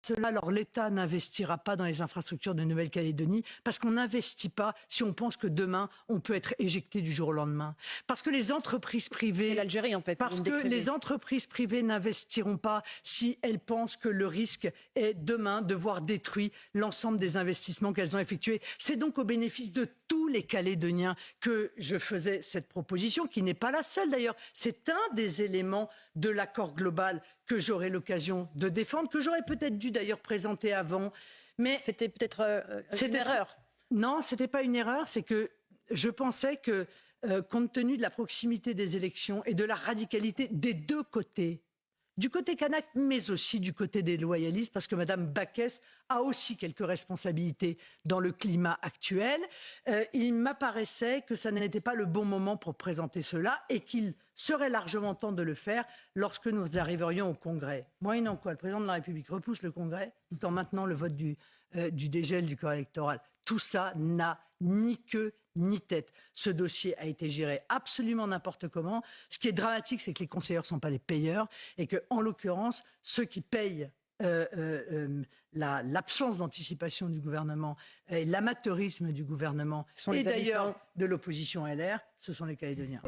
Cela, alors l'État n'investira pas dans les infrastructures de Nouvelle-Calédonie parce qu'on n'investit pas si on pense que demain, on peut être éjecté du jour au lendemain. Parce que les entreprises privées... C'est l'Algérie, en fait. Parce que les entreprises privées n'investiront pas si elles pensent que le risque est demain de voir détruit l'ensemble des investissements qu'elles ont effectués. C'est donc au bénéfice de tous les Calédoniens que je faisais cette proposition, qui n'est pas la seule d'ailleurs. C'est un des éléments de l'accord global que j'aurai l'occasion de défendre, que j'aurais peut-être dû d'ailleurs présenter avant. Mais c'était peut-être une erreur. Non, ce n'était pas une erreur, c'est que je pensais que, compte tenu de la proximité des élections et de la radicalité des deux côtés, du côté kanak, mais aussi du côté des loyalistes, parce que Mme Backès a aussi quelques responsabilités dans le climat actuel. Il m'apparaissait que ça n'était pas le bon moment pour présenter cela et qu'il serait largement temps de le faire lorsque nous arriverions au Congrès. Moyennant quoi, le président de la République repousse le Congrès, tout en maintenant le vote du dégel du corps électoral. Tout ça n'a ni queue ni tête. Ce dossier a été géré absolument n'importe comment. Ce qui est dramatique, c'est que les conseillers ne sont pas les payeurs et que, en l'occurrence, ceux qui payent l'absence d'anticipation du gouvernement et l'amateurisme du gouvernement et d'ailleurs de l'opposition LR, ce sont les Calédoniens.